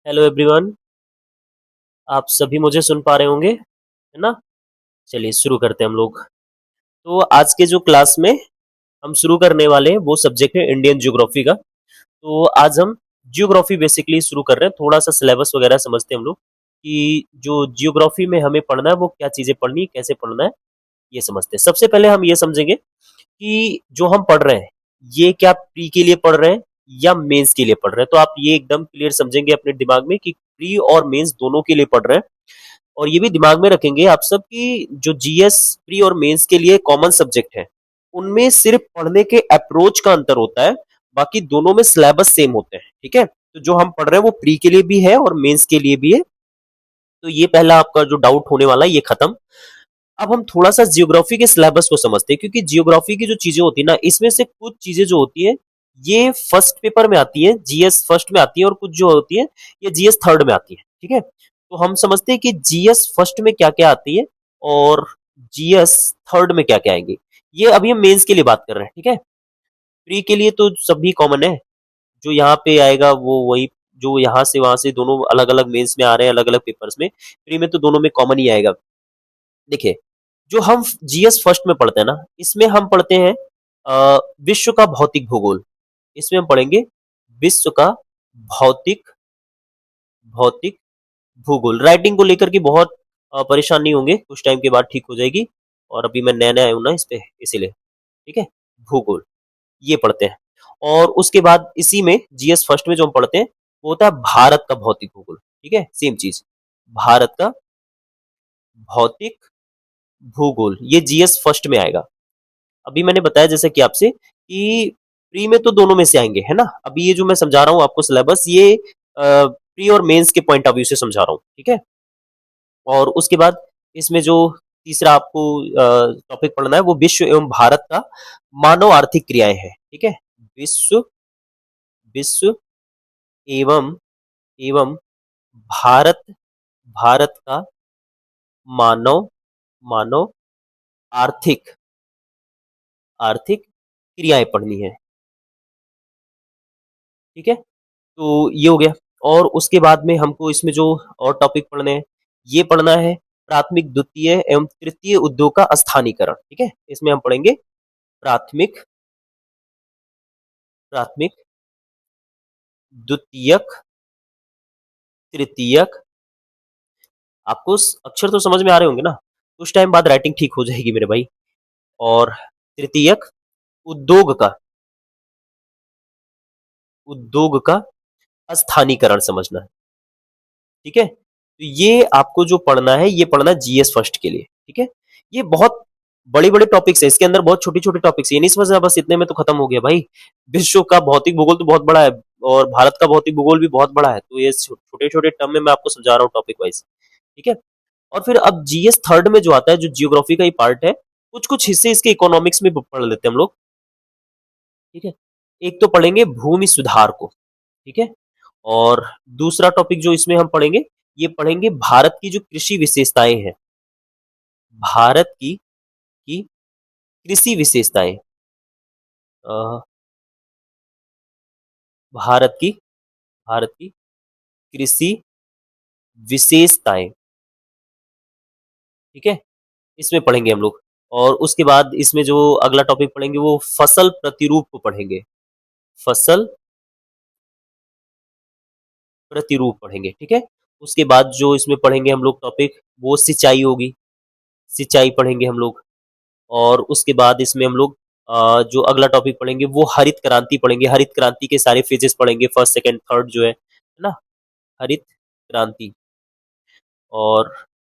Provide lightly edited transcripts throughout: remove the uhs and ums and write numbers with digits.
Hello everyone. आप सभी मुझे सुन पा रहे होंगे, है ना? चलिए शुरू करते हैं हम लोग। तो आज के जो क्लास में हम शुरू करने वाले हैं वो सब्जेक्ट है इंडियन ज्योग्राफी का। तो आज हम ज्योग्राफी बेसिकली शुरू कर रहे हैं। थोड़ा सा सिलेबस वगैरह समझते हैं हम लोग कि जो ज्योग्राफी में हमें पढ़ना है वो क्या चीज़ें पढ़नी है, कैसे पढ़ना है, ये समझते हैं। सबसे पहले हम ये समझेंगे कि जो हम पढ़ रहे हैं ये क्या प्री के लिए पढ़ रहे हैं या मेंस के लिए पढ़ रहे हैं। तो आप ये एकदम क्लियर समझेंगे अपने दिमाग में कि प्री और मेंस दोनों के लिए पढ़ रहे हैं। और ये भी दिमाग में रखेंगे आप सब कि जो जीएस प्री और मेंस के लिए कॉमन सब्जेक्ट है उनमें सिर्फ पढ़ने के अप्रोच का अंतर होता है, बाकी दोनों में सिलेबस सेम होते हैं। ठीक है, तो जो हम पढ़ रहे हैं वो प्री के लिए भी है और मेंस के लिए भी है। तो ये पहला आपका जो डाउट होने वाला है ये खत्म। अब हम थोड़ा सा जियोग्राफी के सिलेबस को समझते हैं, क्योंकि जियोग्राफी की जो चीजें होती है ना, इसमें से कुछ चीजें जो होती है ये फर्स्ट पेपर में आती है, जीएस फर्स्ट में आती है, और कुछ जो होती है ये जीएस थर्ड में आती है। ठीक है, तो हम समझते हैं कि जीएस फर्स्ट में क्या क्या आती है और जीएस थर्ड में क्या क्या आएंगे। ये अभी हम मेंस के लिए बात कर रहे हैं। ठीक है, प्री के लिए तो सभी कॉमन है, जो यहाँ पे आएगा वो वही, जो यहाँ से वहां से दोनों अलग अलग मेंस में आ रहे हैं अलग अलग पेपर्स में, प्री में तो दोनों में कॉमन ही आएगा। देखिए, जो हम जीएस फर्स्ट में पढ़ते हैं ना, इसमें हम पढ़ते हैं विश्व का भौतिक भूगोल। इसमें हम पढ़ेंगे विश्व का भौतिक भौतिक भूगोल। राइटिंग को लेकर के बहुत परेशान नहीं होंगे, कुछ टाइम के बाद ठीक हो जाएगी। और अभी मैं नया नया आया हूं ना इस पे, इसीलिए। ठीक है, भूगोल ये पढ़ते हैं। और उसके बाद इसी में जीएस फर्स्ट में जो हम पढ़ते हैं वो होता है भारत का भौतिक भूगोल। ठीक है, सेम चीज, भारत का भौतिक भूगोल, ये जीएस फर्स्ट में आएगा। अभी मैंने बताया जैसे कि आपसे कि प्री में तो दोनों में से आएंगे, है ना? अभी ये जो मैं समझा रहा हूँ आपको सिलेबस, ये प्री और मेंस के पॉइंट ऑफ व्यू से समझा रहा हूँ। ठीक है, और उसके बाद इसमें जो तीसरा आपको टॉपिक पढ़ना है वो विश्व एवं भारत का मानव आर्थिक क्रियाएं हैं। ठीक है, विश्व विश्व एवं एवं भारत भारत का मानव मानव आर्थिक आर्थिक क्रियाएं पढ़नी है। ठीक है, तो ये हो गया। और उसके बाद में हमको इसमें जो और टॉपिक पढ़ने हैं, ये पढ़ना है प्राथमिक द्वितीय एवं तृतीय उद्योग का स्थानीकरण। ठीक है, इसमें हम पढ़ेंगे प्राथमिक प्राथमिक द्वितीयक तृतीयक। आपको अक्षर तो समझ में आ रहे होंगे ना, कुछ टाइम बाद राइटिंग ठीक हो जाएगी मेरे भाई। और तृतीयक उद्योग का उद्योग का स्थानीकरण समझना है। ठीक है, तो ये आपको जो पढ़ना है ये पढ़ना है जीएस फर्स्ट के लिए। ठीक है, ये बहुत बड़े बड़े टॉपिक्स है, इसके अंदर बहुत छोटे छोटे टॉपिक्स है, ये नहीं समझना बस इतने में तो खत्म हो गया भाई। विश्व का भौतिक भूगोल तो बहुत बड़ा है और भारत का भौतिक भूगोल भी बहुत बड़ा है, तो ये छोटे छोटे टर्म में मैं आपको समझा रहा हूँ टॉपिक वाइज। ठीक है, और फिर अब जीएस थर्ड में जो आता है, जो जियोग्राफी का ही पार्ट है, कुछ कुछ हिस्से इसके इकोनॉमिक्स में पढ़ लेते हैं हम लोग। ठीक है, एक तो पढ़ेंगे भूमि सुधार को। ठीक है, और दूसरा टॉपिक जो इसमें हम पढ़ेंगे, ये पढ़ेंगे भारत की जो कृषि विशेषताएं हैं, भारत की कृषि विशेषताएं, अ, भारत की भारत की कृषि विशेषताएं। ठीक है, इसमें पढ़ेंगे हम लोग। और उसके बाद इसमें जो अगला टॉपिक पढ़ेंगे वो फसल प्रतिरूप को पढ़ेंगे, फसल प्रतिरूप पढ़ेंगे। ठीक है, उसके बाद जो इसमें पढ़ेंगे हम लोग टॉपिक वो सिंचाई होगी, सिंचाई पढ़ेंगे हम लोग। और उसके बाद इसमें हम लोग जो अगला टॉपिक पढ़ेंगे वो हरित क्रांति पढ़ेंगे, हरित क्रांति के सारे फेजेस पढ़ेंगे, फर्स्ट सेकंड थर्ड जो है ना, हरित क्रांति। और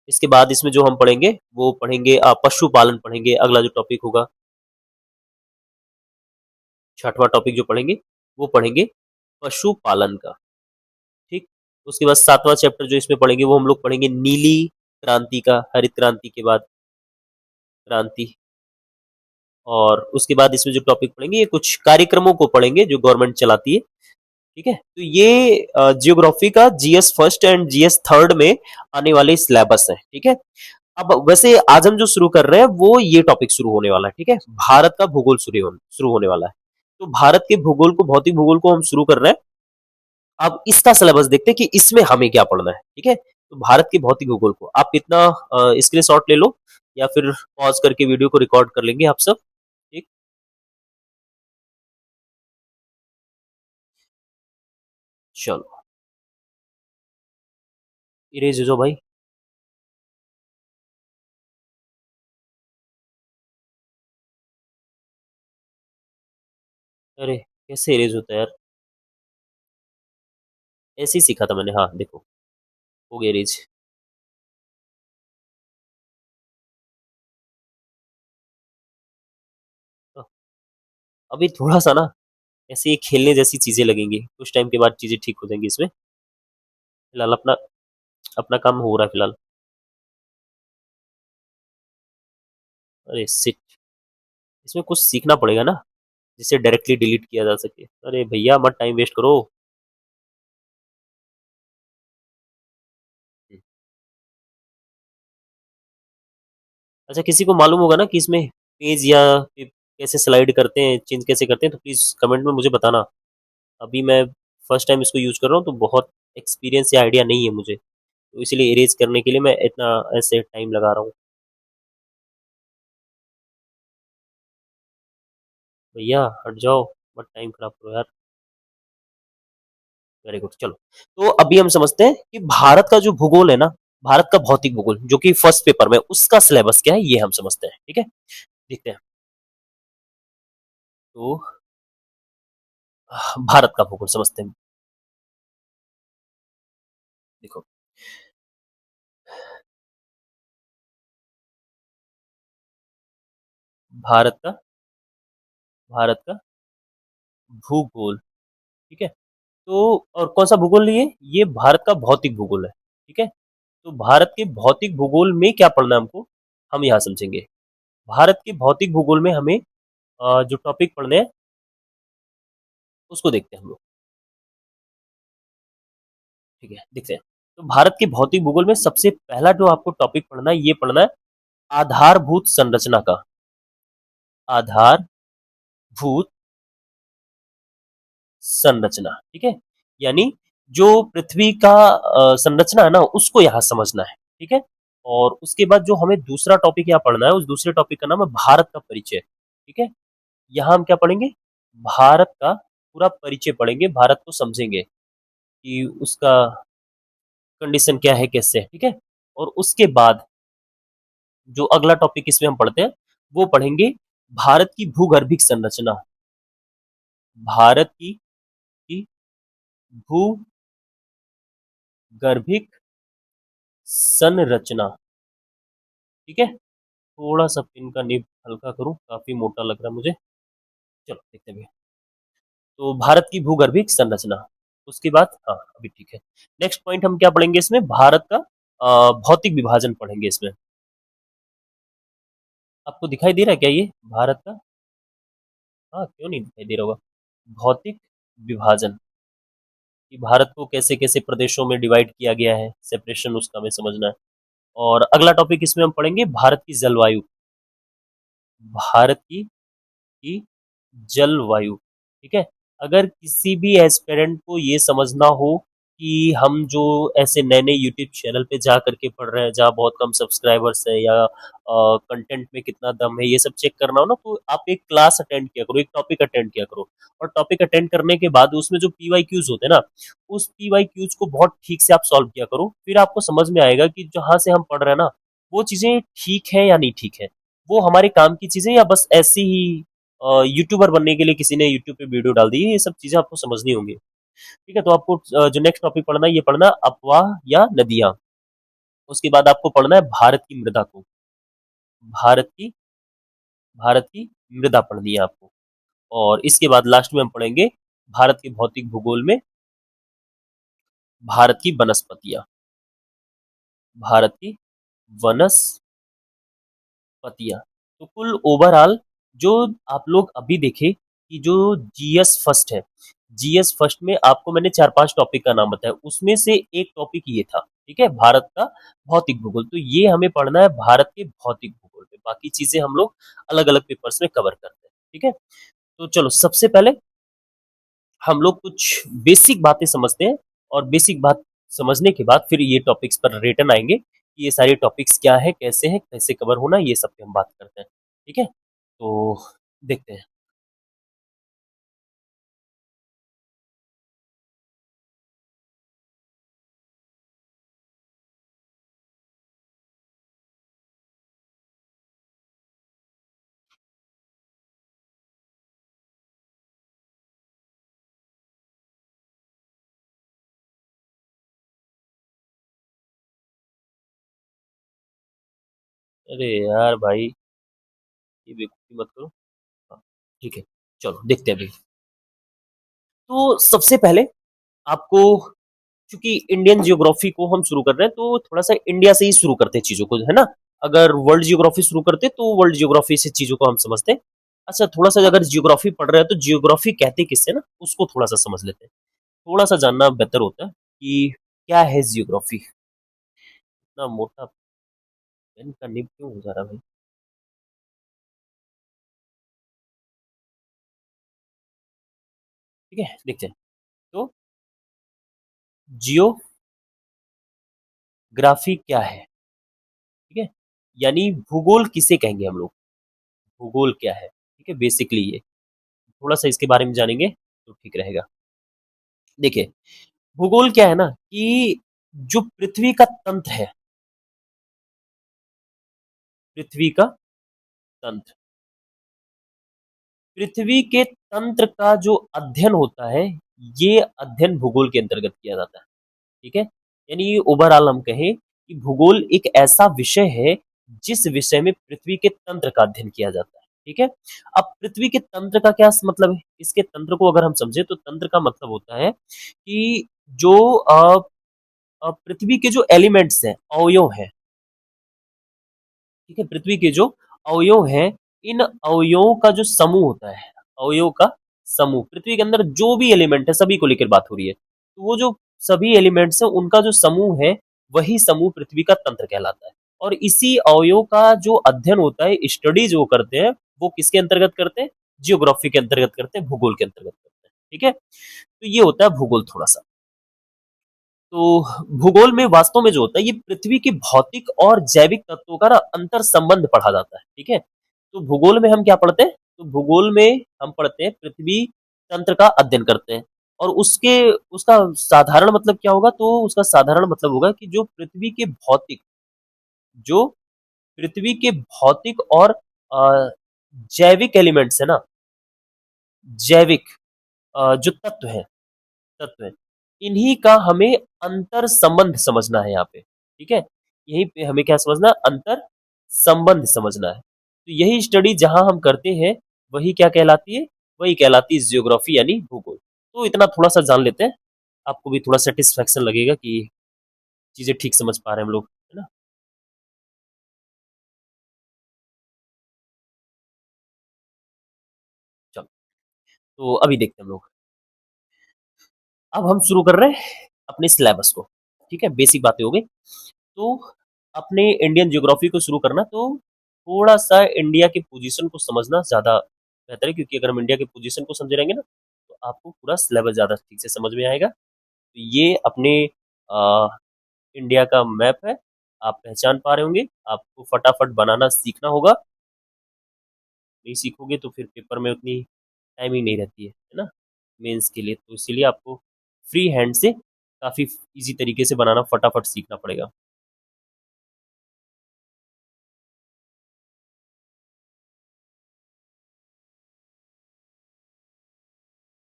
इसके बाद इसमें जो हम पढ़ेंगे वो पढ़ेंगे पशुपालन पढ़ेंगे, अगला जो टॉपिक होगा, छठवां टॉपिक जो पढ़ेंगे वो पढ़ेंगे पशुपालन का। ठीक, उसके बाद सातवां चैप्टर जो इसमें पढ़ेंगे वो हम लोग पढ़ेंगे नीली क्रांति का, हरित क्रांति के बाद क्रांति। और उसके बाद इसमें जो टॉपिक पढ़ेंगे ये कुछ कार्यक्रमों को पढ़ेंगे जो गवर्नमेंट चलाती है। ठीक है, तो ये जियोग्राफी का GS first and GS third में आने वाले सिलेबस है। ठीक है, अब वैसे आज हम जो शुरू कर रहे हैं वो ये टॉपिक शुरू होने वाला है। ठीक है, भारत का भूगोल शुरू होने वाला है। तो भारत के भूगोल को, भौतिक भूगोल को हम शुरू कर रहे हैं। अब इसका सिलेबस देखते हैं कि इसमें हमें क्या पढ़ना है, ठीक है? तो भारत के भौतिक भूगोल को आप इतना स्क्रीनशॉट ले लो या फिर पॉज़ करके वीडियो को रिकॉर्ड कर लेंगे आप सब, ठीक? चलो, इरेज़ हो जाओ भाई। अरे! कैसे इरेज़ होता है यार? ऐसे ही सीखा था मैंने, हाँ, देखो, हो गया इरेज़। अ, अभी थोड़ा-सा ना ऐसे ही खेलने जैसी चीज़ें लगेंगी, कुछ टाइम के बाद चीज़ें ठीक हो जाएँगी इसमें। फिलहाल अपना अपना काम हो रहा है फिलहाल। अरे शिट! इसमें कुछ सीखना पड़ेगा ना, जिसे डायरेक्टली डिलीट किया जा सके। अरे भैया मत टाइम वेस्ट करो। हुँ। अच्छा किसी को मालूम होगा ना कि इसमें पेज या फिर कैसे स्लाइड करते हैं, चेंज कैसे करते हैं तो प्लीज़ कमेंट में मुझे बताना। अभी मैं फर्स्ट टाइम इसको यूज़ कर रहा हूँ तो बहुत एक्सपीरियंस या आइडिया नहीं है मुझे। तो इसीलिए इरेज़ करने के लिए मैं इतना ऐसे टाइम लगा रहा हूँ। भैया हट जाओ, मत टाइम खराब करो यार। वेरी गुड चलो। तो अभी हम समझते हैं कि भारत का जो भूगोल है ना, भारत का भौतिक भूगोल जो कि फर्स्ट पेपर में उसका सिलेबस क्या है ये हम समझते हैं, ठीक है? देखते हैं। तो भारत का भूगोल समझते हैं। देखो, भारत का भारत का भूगोल, ठीक है? तो और कौन-सा भूगोल ये भारत का भौतिक भूगोल है, ठीक है? तो भारत के भौतिक भूगोल में क्या पढ़ना है हमको, हम यहाँ समझेंगे। भारत के भौतिक भूगोल में हमें जो टॉपिक पढ़ने हैं, उसको देखते हैं हम लोग, ठीक है? देखते हैं। तो भारत के भौतिक भूगोल में सबसे पहला जो आपको टॉपिक पढ़ना है, ये पढ़ना है आधारभूत संरचना का, आधारभूत संरचना, ठीक है? यानी जो पृथ्वी का संरचना है ना, उसको यहाँ समझना है, ठीक है? और उसके बाद जो हमें दूसरा टॉपिक यहाँ पढ़ना है, उस दूसरे टॉपिक का नाम है भारत का परिचय, ठीक है? यहाँ हम क्या पढ़ेंगे? भारत का पूरा परिचय पढ़ेंगे, भारत को समझेंगे कि उसका कंडीशन क्या है, कैसे है, ठीक है? और उसके बाद जो अगला टॉपिक इसमें हम पढ़ते हैं, वो पढ़ेंगे भारत की भूगर्भिक संरचना, भारत की भूगर्भिक संरचना, ठीक है? थोड़ा-सा पेन का निब हल्का करूँ, काफ़ी मोटा लग रहा है मुझे। चलो देखते हैं भैया। तो भारत की भूगर्भिक संरचना, उसके बाद हाँ, अभी ठीक है। नेक्स्ट पॉइंट हम क्या पढ़ेंगे इसमें? भारत का भौतिक विभाजन पढ़ेंगे इसमें। आपको दिखाई दे रहा है क्या ये भारत का? हाँ, क्यों नहीं दिखाई दे रहा होगा? भौतिक विभाजन, कि भारत को कैसे-कैसे प्रदेशों में डिवाइड किया गया है, सेपरेशन उसका हमें समझना है। और अगला टॉपिक इसमें हम पढ़ेंगे भारत की जलवायु, भारत की जलवायु, ठीक है? अगर किसी भी एस्पिरेंट को ये समझना हो कि हम जो ऐसे नए-नए यूट्यूब चैनल पे जा करके पढ़ रहे हैं, जहाँ बहुत कम सब्सक्राइबर्स हैं या कंटेंट में कितना दम है, ये सब चेक करना हो ना, तो आप एक क्लास अटेंड किया करो, एक टॉपिक अटेंड किया करो। और टॉपिक अटेंड करने के बाद उसमें जो पीवाईक्यूज़ होते हैं ना, उस पीवाईक्यूज़ को बहुत ठीक से आप सॉल्व किया करो। फिर आपको समझ में आएगा कि जहाँ से हम पढ़ रहे हैं ना, वो चीज़ें ठीक है या नहीं ठीक है। वो हमारे काम की चीज़ें या बस ऐसी ही यूट्यूबर बनने के लिए किसी ने यूट्यूब पे वीडियो डाल दी है, ये सब चीज़ें आपको समझनी होंगी। ठीक है? तो आपको जो नेक्स्ट टॉपिक पढ़ना है, ये पढ़ना है अफ़वाह या नदियाँ। उसके बाद आपको पढ़ना है भारत की मृदा को। भारत की भारत की मृदा पढ़नी है आपको। और इसके बाद लास्ट में हम पढ़ेंगे भारत के भौतिक भूगोल में भारत की वनस्पतियाँ। भारत की वनस्पतियाँ। तो कुल ओवरऑल जो आप लोग अभी देखे कि जो जीएस फर्स्ट है, जीएस फर्स्ट में आपको मैंने 4-5 टॉपिक का नाम बताया, उसमें से एक टॉपिक ये था, ठीक है? भारत का भौतिक भूगोल। तो ये हमें पढ़ना है भारत के भौतिक भूगोल में, बाकी चीज़ें हम लोग अलग-अलग पेपर्स में कवर करते हैं, ठीक है? तो चलो सबसे पहले हम लोग कुछ बेसिक बातें समझते हैं और बेसिक बात समझने के बाद फिर ये टॉपिक्स पर रिटर्न आएंगे कि ये सारे टॉपिक्स क्या है, कैसे कवर होना, ये सब पे हम बात करते हैं। ठीक है, तो देखते हैं। अरे यार भाई, ये बेवकूफी मत करो। हाँ, ठीक है, चलो देखते हैं अभी। तो सबसे पहले आपको, चूंकि इंडियन जियोग्राफी को हम शुरू कर रहे हैं तो थोड़ा सा इंडिया से ही शुरू करते हैं चीजों को, है ना। अगर वर्ल्ड जियोग्राफी शुरू करते तो वर्ल्ड जियोग्राफी से चीजों को हम समझते हैं। अच्छा, थोड़ा सा अगर जियोग्राफी पढ़ रहे हैं तो जियोग्राफी कहते किससे ना, उसको थोड़ा सा समझ लेते हैं। थोड़ा सा जानना बेहतर होता है कि क्या है जियोग्राफी। इतना मोटा पेन का निब क्यों हो जा रहा है भाई। ठीक है, देखते हैं। तो जियोग्राफी क्या है, ठीक है, यानी भूगोल किसे कहेंगे हम लोग, भूगोल क्या है, ठीक है, बेसिकली ये थोड़ा सा इसके बारे में जानेंगे तो ठीक रहेगा। देखिए, भूगोल क्या है ना कि जो पृथ्वी का तंत्र है, पृथ्वी का तंत्र, पृथ्वी के तंत्र का जो अध्ययन होता है, ये अध्ययन भूगोल के अंतर्गत किया जाता है। ठीक है, यानी ओवरऑल हम कहें कि भूगोल एक ऐसा विषय है जिस विषय में पृथ्वी के तंत्र का अध्ययन किया जाता है। ठीक है, अब पृथ्वी के तंत्र का क्या मतलब है, इसके तंत्र को अगर हम समझे तो तंत्र का मतलब होता है कि जो पृथ्वी के जो एलिमेंट्स हैं, अवयव हैं, ठीक है, पृथ्वी के जो अवयव हैं, इन अवयवों का जो समूह होता है, अवयव का समूह, पृथ्वी के अंदर जो भी एलिमेंट है सभी को लेकर बात हो रही है, तो वो जो सभी एलिमेंट्स हैं उनका जो समूह है, वही समूह पृथ्वी का तंत्र कहलाता है। और इसी अवयव का जो अध्ययन होता है, स्टडी जो करते हैं, वो किसके अंतर्गत करते हैं, जियोग्राफी के अंतर्गत करते हैं, भूगोल के अंतर्गत करते हैं। ठीक है, तो ये होता है भूगोल थोड़ा सा। तो भूगोल में वास्तव में जो होता है, ये पृथ्वी के भौतिक और जैविक तत्वों का ना अंतर संबंध पढ़ा जाता है। ठीक है, तो भूगोल में हम क्या पढ़ते हैं, तो भूगोल में हम पढ़ते हैं पृथ्वी तंत्र का अध्ययन करते हैं। और उसके उसका साधारण मतलब क्या होगा, तो उसका साधारण मतलब होगा कि जो पृथ्वी के भौतिक और जैविक एलिमेंट्स है ना, जैविक जो तत्व है, इन्हीं का हमें अंतर संबंध समझना है यहाँ पे। ठीक है, यहीं पे हमें क्या समझना है, अंतर संबंध समझना है। तो यही स्टडी जहां हम करते हैं, वही क्या कहलाती है, वही कहलाती है जियोग्राफी यानी भूगोल। तो इतना थोड़ा सा जान लेते हैं, आपको भी थोड़ा सेटिस्फेक्शन लगेगा कि चीजें ठीक समझ पा रहे हैं हम लोग, है ना। चलो, तो अभी देखते हैं हम लोग। अब हम शुरू कर रहे हैं अपने सिलेबस को। ठीक है, बेसिक बातें हो गई। तो अपने इंडियन ज्योग्राफी को शुरू करना, तो थोड़ा सा इंडिया के पोजीशन को समझना ज़्यादा बेहतर है, क्योंकि अगर हम इंडिया के पोजीशन को समझे रहेंगे ना, तो आपको पूरा सिलेबस ज़्यादा ठीक से समझ में आएगा। तो ये अपने आ, इंडिया का मैप है, आप पहचान पा रहे होंगे। आपको फटाफट बनाना सीखना होगा, नहीं सीखोगे तो फिर पेपर में उतनी टाइमिंग नहीं रहती है ना, मेंस के लिए। तो इसीलिए आपको फ्री हैंड से काफ़ी इजी तरीके से बनाना फटाफट सीखना पड़ेगा।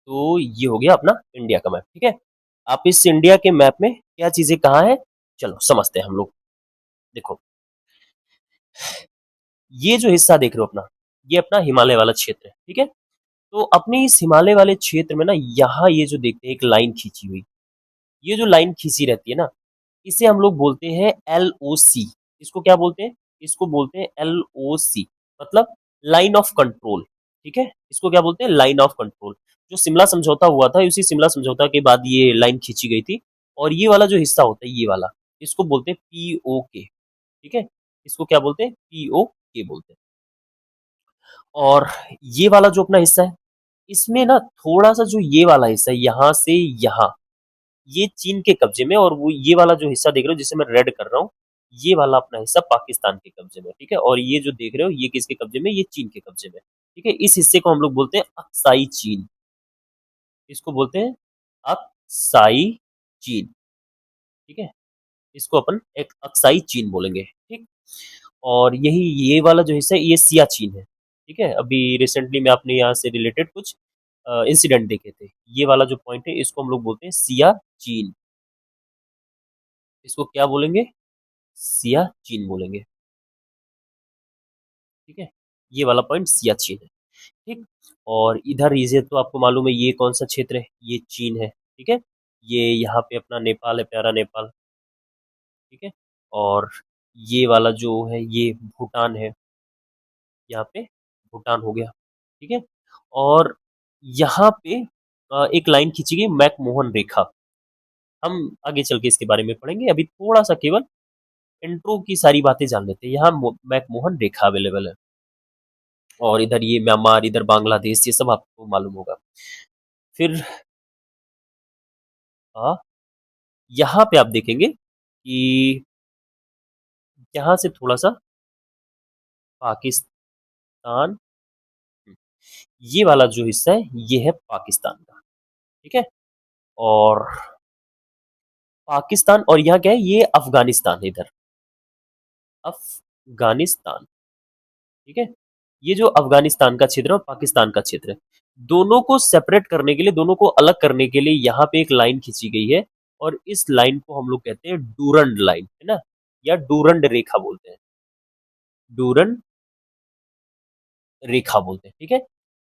तो ये हो गया अपना इंडिया का मैप। ठीक है, आप इस इंडिया के मैप में क्या चीजें कहाँ है, चलो समझते हैं हम लोग। देखो, ये जो हिस्सा देख रहे हो अपना, ये अपना हिमालय वाला क्षेत्र है। ठीक है, तो अपने इस हिमालय वाले क्षेत्र में ना, यहाँ ये जो देखते हैं एक लाइन खींची हुई, ये जो लाइन खींची रहती है ना, इसे हम लोग बोलते हैं LOC। इसको क्या बोलते हैं, इसको बोलते हैं LOC, मतलब लाइन ऑफ कंट्रोल। ठीक है, इसको क्या बोलते हैं, लाइन ऑफ कंट्रोल। जो शिमला समझौता हुआ था, उसी शिमला समझौता के बाद ये लाइन खींची गई थी। और ये वाला जो हिस्सा होता है, ये वाला, इसको बोलते हैं POK। ठीक है, इसको क्या बोलते हैं, POK बोलते हैं। और ये वाला जो अपना हिस्सा है, इसमें ना थोड़ा-सा जो ये वाला हिस्सा है यहाँ से यहाँ, ये चीन के कब्जे में, और वो ये वाला जो हिस्सा देख रहे हो जिसे मैं रेड कर रहा हूँ, ये वाला अपना हिस्सा पाकिस्तान के कब्जे में, ठीक है? और ये जो देख रहे हो ये किसके कब्जे में? ये चीन के कब्जे में, ठीक है? इस हिस्से को हम लोग बोलते हैं अक्साई चीन। इसको बोलते हैं अक्साई चीन, ठीक है? इसको अपन एक अक्साई चीन बोलेंगे, ठीक? और यही ये वाला जो हिस्सा है ये सियाचीन है, ठीक है? अभी रिसेंटली में आपने यहाँ से रिलेटेड कुछ इंसिडेंट देखे थे। ये वाला जो पॉइंट है इसको हम लोग बोलते हैं सियाचीन। इसको क्या बोलेंगे? सियाचीन बोलेंगे, ठीक है? ये वाला पॉइंट सियाचीन है, ठीक? और इधर ये तो आपको मालूम है ये कौन सा क्षेत्र है? ये चीन है, ठीक है? ये यहाँ पे अपना नेपाल है, प्यारा नेपाल, ठीक है? और ये वाला जो है ये भूटान है, यहाँ पे भूटान हो गया, ठीक है? और यहाँ पे एक लाइन खींची गई मैकमोहन रेखा। हम आगे चल के इसके बारे में पढ़ेंगे, अभी थोड़ा-सा केवल इंट्रो की सारी बातें जान लेते हैं। यहाँ मैकमोहन रेखा अवेलेबल है, और इधर ये म्यांमार, इधर बांग्लादेश, ये सब आपको मालूम होगा। फिर यहाँ पे आप देखेंगे कि यहाँ से थोड़ा-सा पाकिस्तान, ये वाला जो हिस्सा है ये है पाकिस्तान का, ठीक है? और पाकिस्तान, और यहाँ क्या है? ये अफगानिस्तान है इधर, अफगानिस्तान, ठीक है? ये जो अफगानिस्तान का क्षेत्र है और पाकिस्तान का क्षेत्र है, दोनों को सेपरेट करने के लिए, दोनों को अलग करने के लिए यहाँ पे एक लाइन खींची गई है, और इस लाइन को हम लोग कहते हैं डूरंड लाइन, है ना? या डूरंड रेखा बोलते हैं, डूरंड रेखा बोलते हैं, ठीक है?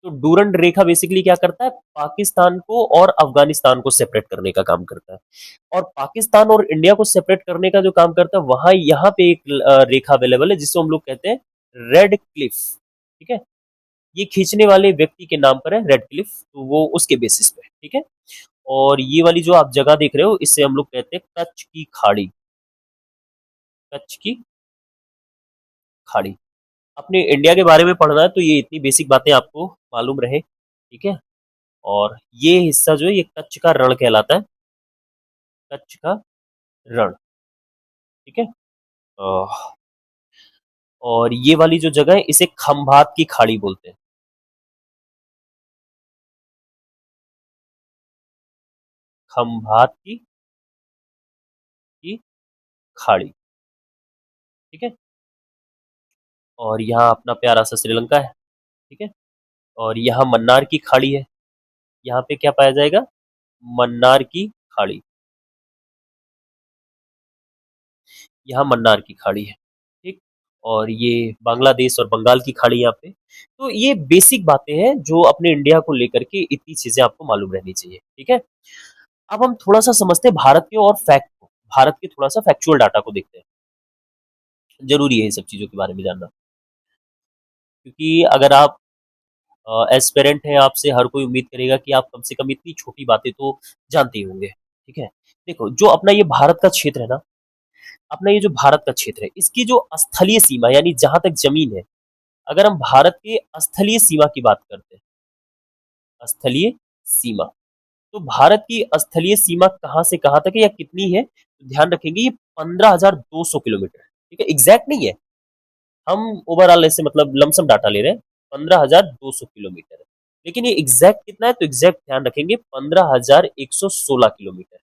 तो डूरंड रेखा बेसिकली क्या करता है? पाकिस्तान को और अफगानिस्तान को सेपरेट करने का काम करता है, और पाकिस्तान और इंडिया को सेपरेट करने का जो काम करता है, वहां यहाँ पे एक रेखा अवेलेबल है जिसको हम लोग कहते हैं रेड क्लिफ, ठीक है? ये खींचने वाले व्यक्ति के नाम पर है रेड क्लिफ, तो वो उसके बेसिस पे, ठीक है? और ये वाली जो आप जगह देख रहे हो इसे हम लोग कहते हैं कच्छ की खाड़ी, कच्छ की खाड़ी। अपने इंडिया के बारे में पढ़ना है तो ये इतनी बेसिक बातें आपको मालूम रहे, ठीक है? और ये हिस्सा जो है ये कच्छ का रण कहलाता है, कच्छ का रण, ठीक है? और ये वाली जो जगह है इसे खंभात की खाड़ी बोलते हैं, खंभात की खाड़ी, ठीक है? और यहाँ अपना प्यारा सा श्रीलंका है, ठीक है? और यहाँ मन्नार की खाड़ी है, यहाँ पे क्या पाया जाएगा? मन्नार की खाड़ी, यहाँ मन्नार की खाड़ी है, ठीक? और ये बांग्लादेश और बंगाल की खाड़ी यहाँ पे। तो ये बेसिक बातें हैं जो अपने इंडिया को लेकर के इतनी चीजें आपको मालूम रहनी चाहिए, ठीक है? अब हम थोड़ा सा समझते हैं भारत के और फैक्ट को, भारत के थोड़ा सा फैक्चुअल डाटा को देखते हैं। जरूरी है इन सब चीजों के बारे में जानना, क्योंकि अगर आप एस्पिरेंट हैं, आपसे हर कोई उम्मीद करेगा कि आप कम से कम इतनी छोटी बातें तो जानते ही होंगे, ठीक है? देखो जो अपना ये भारत का क्षेत्र है ना, अपना ये जो भारत का क्षेत्र है इसकी जो स्थलीय सीमा यानी जहां तक जमीन है, अगर हम भारत के स्थलीय सीमा की बात करते हैं, स्थलीय सीमा, तो भारत की स्थलीय सीमा कहां से कहां तक है या कितनी है? तो ध्यान रखेंगे ये 15,200 किलोमीटर है, ठीक है? एग्जैक्ट नहीं है, हम ओवरऑल ऐसे मतलब लमसम डाटा ले रहे हैं, 15,200 किलोमीटर है। लेकिन ये एग्जैक्ट कितना है? तो एग्जैक्ट ध्यान रखेंगे 15,116 किलोमीटर,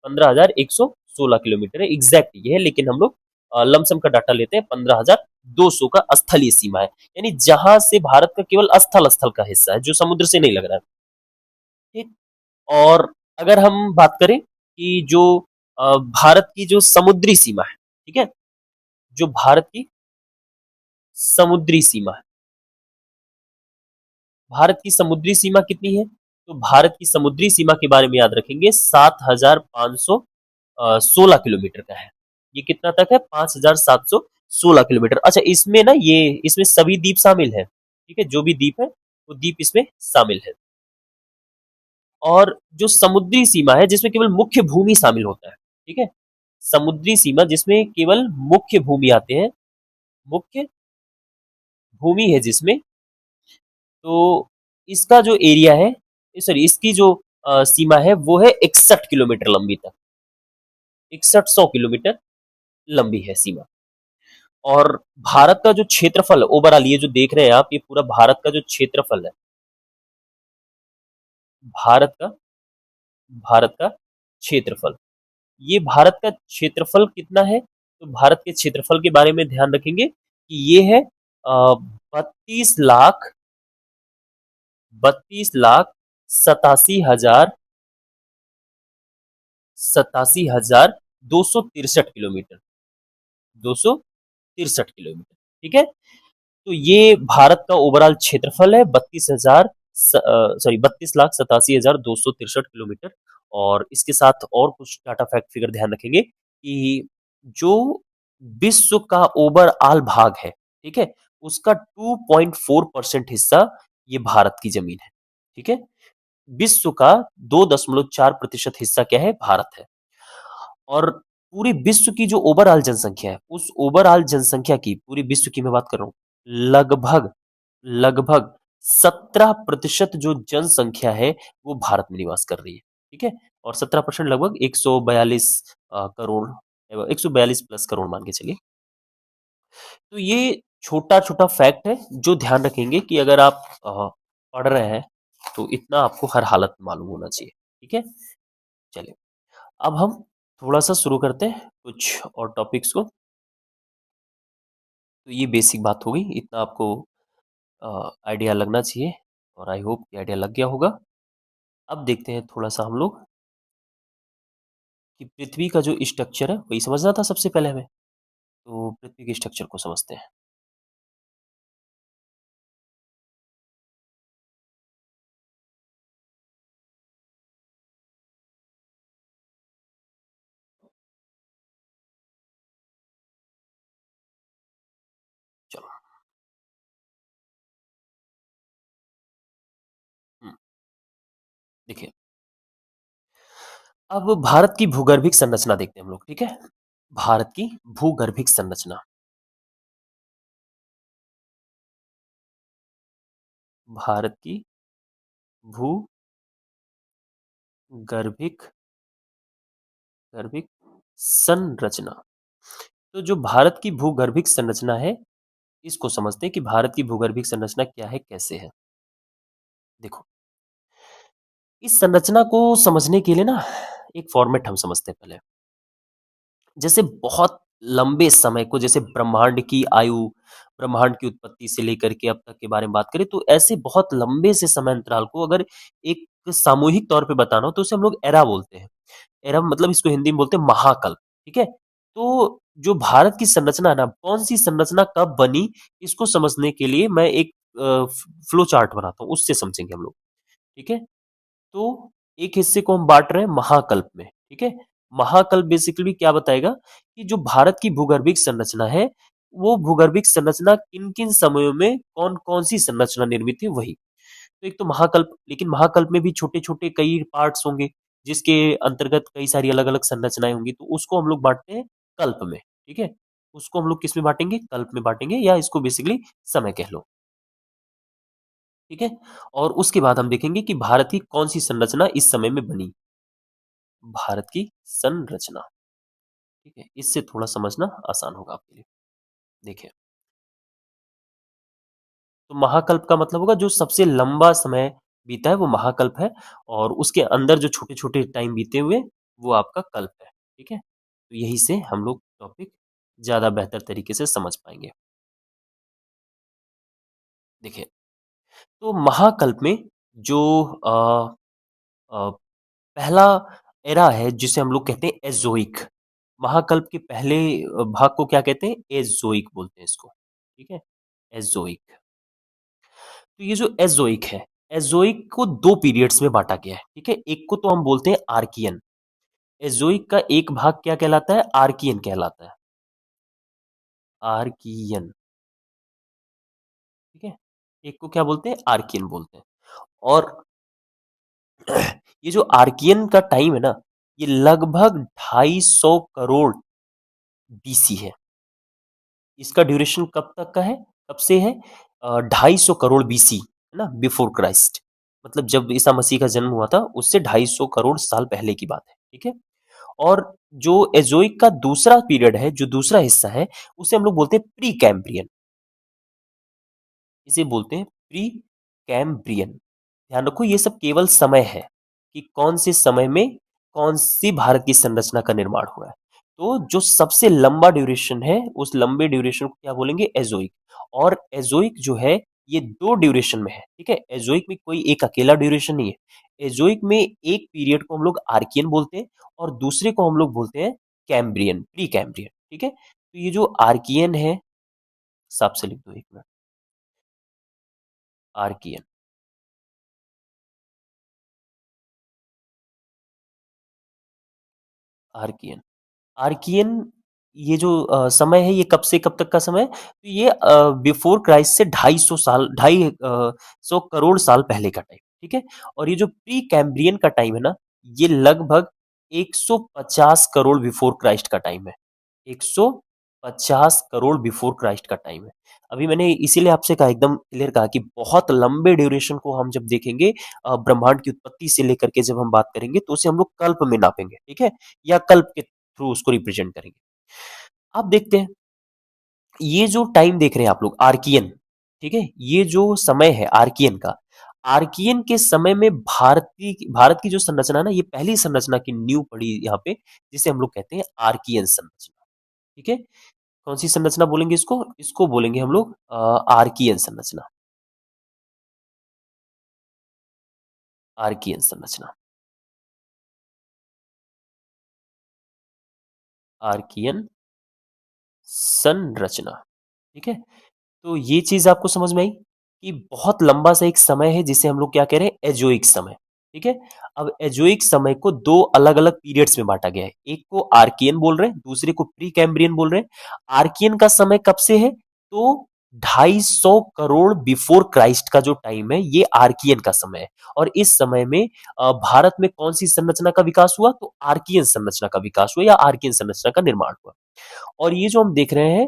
15,116 किलोमीटर है, एग्जैक्ट ये है, लेकिन हम लोग लमसम का डाटा लेते हैं, 15,200 का स्थलीय सीमा है, यानी जहां से भारत का केवल स्थल स्थल का हिस्सा है जो समुद्र से नहीं लग रहा है, ठीक? और अगर हम बात करें कि जो भारत की जो समुद्री सीमा है, ठीक है? जो भारत की समुद्री सीमा है, भारत की समुद्री सीमा कितनी है? तो भारत की समुद्री सीमा के बारे में याद रखेंगे 7,516 किलोमीटर का है। ये कितना तक है? 5,716 किलोमीटर। अच्छा इसमें ना ये इसमें सभी द्वीप शामिल है, ठीक है? जो भी द्वीप है वो द्वीप इसमें शामिल है। और जो समुद्री सीमा है जिसमें केवल मुख्य भूमि शामिल होता है, ठीक है? समुद्री सीमा जिसमें केवल मुख्य भूमि आते हैं, मुख्य भूमि है जिसमें, तो इसका जो एरिया है, सॉरी इसकी जो सीमा है वो है 61 किलोमीटर लंबी तक, 6100 किलोमीटर लंबी है सीमा। और भारत का जो क्षेत्रफल ओवरऑल, ये जो देख रहे हैं आप, ये पूरा भारत का जो क्षेत्रफल है, भारत का भारत का क्षेत्रफल, ये भारत का क्षेत्रफल कितना है? तो भारत के क्षेत्रफल के बारे में ध्यान रखेंगे कि ये है 32 लाख 32 लाख 87,263 किलोमीटर, 263 किलोमीटर, ठीक है। तो ये भारत का ओवरऑल क्षेत्रफल है, 32 लाख 87,263 किलोमीटर। और इसके साथ और कुछ डाटा फैक्ट फिगर ध्यान रखेंगे कि जो विश्व का ओवरऑल भाग है, ठीक है, उसका 2.4% हिस्सा ये भारत की जमीन है, ठीक है। विश्व का 2.4% हिस्सा क्या है? भारत है। और पूरी विश्व की जो ओवरऑल जनसंख्या है, उस ओवरऑल जनसंख्या की, पूरी विश्व की मैं बात कर रहा हूँ, लगभग लगभग 17% जो जनसंख्या है वो भारत में निवास कर रही है, ठीक है। और 17% लगभग 142 करोड़, 142 प्लस करोड़ मान के चलिए। तो ये छोटा छोटा फैक्ट है जो ध्यान रखेंगे कि अगर आप पढ़ रहे हैं तो इतना आपको हर हालत में मालूम होना चाहिए, ठीक है। चलिए, अब हम थोड़ा सा शुरू करते हैं कुछ और टॉपिक्स को। तो ये बेसिक बात हो गई, इतना आपको आइडिया लगना चाहिए, और आई होप कि आइडिया लग गया होगा। अब देखते हैं थोड़ा सा हम लोग कि पृथ्वी का जो स्ट्रक्चर है वही समझना था सबसे पहले हमें। तो पृथ्वी के स्ट्रक्चर को समझते हैं। चलो। हम्म, देखिए, अब भारत की भूगर्भिक संरचना देखते हैं हम लोग, ठीक है। भारत की भूगर्भिक संरचना, भारत की भूगर्भिक गर्भिक संरचना। तो जो भारत की भूगर्भिक संरचना है, इसको समझते हैं कि भारत की भूगर्भिक संरचना क्या है, कैसे है। देखो, इस संरचना को समझने के लिए ना एक फॉर्मेट हम समझते हैं पहले। जैसे बहुत लंबे समय को, जैसे ब्रह्मांड की आयु, ब्रह्मांड की उत्पत्ति से लेकर के अब तक के बारे में बात करें, तो ऐसे बहुत लंबे से समय अंतराल को अगर एक सामूहिक तौर पे बताना हो तो उसे हम लोग एरा बोलते हैं। एरा मतलब इसको हिंदी में बोलते हैं महाकल्प, ठीक है। तो जो भारत की संरचना है ना, कौन सी संरचना कब बनी, इसको समझने के लिए मैं एक फ्लो चार्ट बनाता हूँ, उससे समझेंगे हम लोग, ठीक है। तो एक हिस्से को हम बांट रहे हैं महाकल्प में, ठीक है। महाकल्प बेसिकली क्या बताएगा कि जो भारत की भूगर्भिक संरचना है, वो भूगर्भिक संरचना किन किन समयों में कौन कौन सी संरचना निर्मित है, वही। तो एक तो महाकल्प, लेकिन महाकल्प में भी छोटे छोटे कई पार्ट्स होंगे, जिसके अंतर्गत कई सारी अलग अलग संरचनाएं होंगी, तो उसको हम लोग बांटते हैं कल्प में, ठीक है। उसको हम लोग किस में बांटेंगे? कल्प में बांटेंगे, या इसको बेसिकली समय कह लो, ठीक है। और उसके बाद हम देखेंगे कि भारत की कौन सी संरचना इस समय में बनी, भारत की संरचना, ठीक है। इससे थोड़ा समझना आसान होगा आपके लिए। देखिए, तो महाकल्प का मतलब होगा जो सबसे लंबा समय बीता है वो महाकल्प है, और उसके अंदर जो छोटे छोटे टाइम बीते हुए वो आपका कल्प है, ठीक है। तो यही से हम लोग टॉपिक ज्यादा बेहतर तरीके से समझ पाएंगे। देखिए, तो महाकल्प में जो अ, पहला एरा है जिसे हम लोग कहते हैं एजोइक। महाकल्प के पहले भाग को क्या कहते हैं? एजोइक बोलते हैं इसको, ठीक है, एजोइक। तो ये जो एजोइक है, एजोइक को दो पीरियड्स में बांटा गया है, ठीक है। एक को तो हम बोलते हैं आर्कियन। एजोइक का एक भाग क्या कहलाता है? आर्कियन कहलाता है, आर्कियन, ठीक है। एक को क्या बोलते हैं? आर्कियन बोलते हैं। और ये जो आर्कियन का टाइम है ना, ये लगभग 250 करोड़ बीसी है। इसका ड्यूरेशन कब तक का है? कब से है? 250 करोड़ बीसी, है ना? बिफोर क्राइस्ट मतलब जब ईसा मसीह का जन्म हुआ था, उससे 250 करोड़ साल पहले की बात है, ठीक है? और जो एज़ोइक का दूसरा पीरियड है, जो दूसरा हिस्सा है, उसे हम लोग बोलते हैं प्री कैम्ब्रियन। इसे बोलते हैं प्री कैम्ब्रियन। ध्यान रखो ये सब केवल समय है कि कौन से समय में कौन सी भारत की संरचना का निर्माण हुआ है। तो जो सबसे लंबा ड्यूरेशन है उस लंबे ड्यूरेशन को क्या बोलेंगे एजोइक। और एजोइक जो है ये दो ड्यूरेशन में है, ठीक है। एजोइक में कोई एक अकेला ड्यूरेशन नहीं है। एजोइक में एक पीरियड को हम लोग आर्कियन बोलते हैं और दूसरे को हम लोग बोलते हैं कैम्ब्रियन, प्री कैम्ब्रियन, ठीक है। तो ये जो आर्कियन है, साफ से लिख दो एक मिनट। आर्कियन, आर्कियन, आर्कियन ये जो समय है ये कब से कब तक का समय है? तो ये बिफोर क्राइस्ट से 250 साल 250 करोड़ साल पहले का टाइम, ठीक है। और ये जो प्री कैम्ब्रियन का टाइम है ना, ये लगभग 150 करोड़ बिफोर क्राइस्ट का टाइम है। 150 करोड़ बिफोर क्राइस्ट का टाइम है। अभी मैंने इसीलिए आपसे कहा, एकदम क्लियर कहा कि बहुत लंबे ड्यूरेशन को हम जब देखेंगे ब्रह्मांड की उत्पत्ति से लेकर के जब हम बात करेंगे तो उसे हम लोग कल्प में नापेंगे, ठीक है, या कल्प के थ्रू उसको रिप्रेजेंट करेंगे। अब देखते हैं ये जो टाइम देख रहे हैं आप लोग आर्कियन, ठीक है, ये जो समय है आर्कियन का, आर्कियन के समय में भारत की जो संरचना है ना, ये पहली संरचना की नींव पड़ी यहाँ पे, जिसे हम लोग कहते हैं आर्कियन संरचना, ठीक है। कौन सी संरचना बोलेंगे इसको? इसको बोलेंगे हम लोग आर्कियन संरचना, आर्कियन संरचना, आर्कियन संरचना, ठीक है। तो ये चीज आपको समझ में आई कि बहुत लंबा सा एक समय है जिसे हम लोग क्या कह रहे हैं एजोइक समय, ठीक है। अब एजोइक समय को दो अलग अलग पीरियड्स में बांटा गया है, एक को आर्कियन बोल रहे हैं, दूसरे को प्री कैम्ब्रियन बोल रहे हैं। आर्कियन का समय कब से है? तो 250 करोड़ बिफोर क्राइस्ट का जो टाइम है ये आर्कियन का समय है। और इस समय में भारत में कौन सी संरचना का विकास हुआ? तो आर्कियन संरचना का विकास हुआ या आर्कियन संरचना का निर्माण हुआ। और ये जो हम देख रहे हैं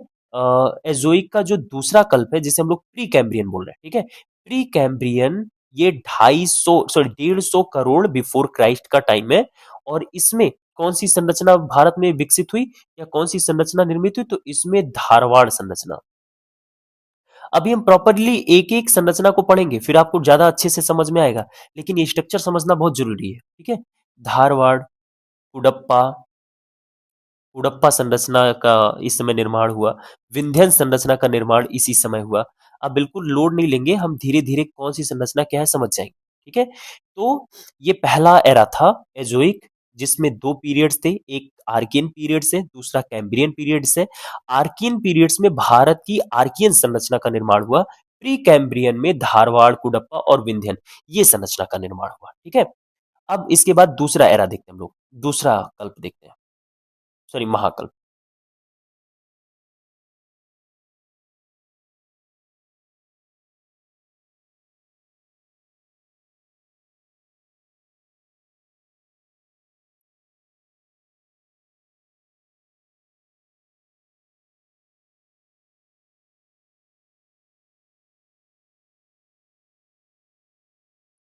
एजोइक का जो दूसरा कल्प है जिसे हम लोग प्री कैम्ब्रियन बोल रहे हैं, ठीक है। प्री कैम्ब्रियन ये 150 करोड़ बिफोर क्राइस्ट का टाइम है। और इसमें कौन सी संरचना भारत में विकसित हुई या कौन सी संरचना निर्मित हुई? तो इसमें धारवाड़ संरचना। अभी हम प्रॉपरली एक एक संरचना को पढ़ेंगे फिर आपको ज्यादा अच्छे से समझ में आएगा, लेकिन ये स्ट्रक्चर समझना बहुत जरूरी है, ठीक है। धारवाड़, कुडप्पा, हड़प्पा संरचना का इस समय निर्माण हुआ। विंध्यन संरचना का निर्माण इसी समय हुआ। आप बिल्कुल लोड नहीं लेंगे, हम धीरे धीरे कौन सी संरचना क्या है समझ जाएंगे, ठीक है। तो ये पहला एरा था एजोइक, जिसमें दो पीरियड्स थे, एक आर्कियन पीरियड से, दूसरा कैम्ब्रियन पीरियड से। आर्कियन पीरियड्स में भारत की आर्कियन संरचना का निर्माण हुआ। प्री कैम्ब्रियन में धारवाड़, कुडप्पा और विंध्यन ये संरचना का निर्माण हुआ, ठीक है। अब इसके बाद दूसरा एरा देखते हैं हम लोग, दूसरा कल्प देखते हैं, सॉरी महाकल्प।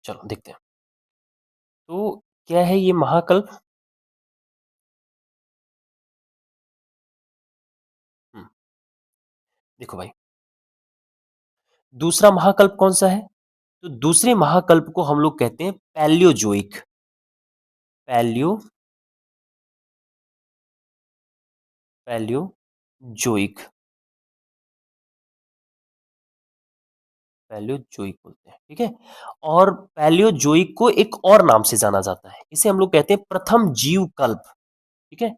चलो देखते हैं। तो क्या है ये महाकल्प? हम्म, देखो भाई, दूसरा महाकल्प कौन सा है? तो दूसरे महाकल्प को हम लोग कहते हैं पैलियोजोइक। पैलियो पैलियोजोइक, पैलियोजोइक बोलते हैं, ठीक है। और पैलियोजोइक को एक और नाम से जाना जाता है, इसे हम लोग कहते हैं प्रथम जीव कल्प, ठीक है।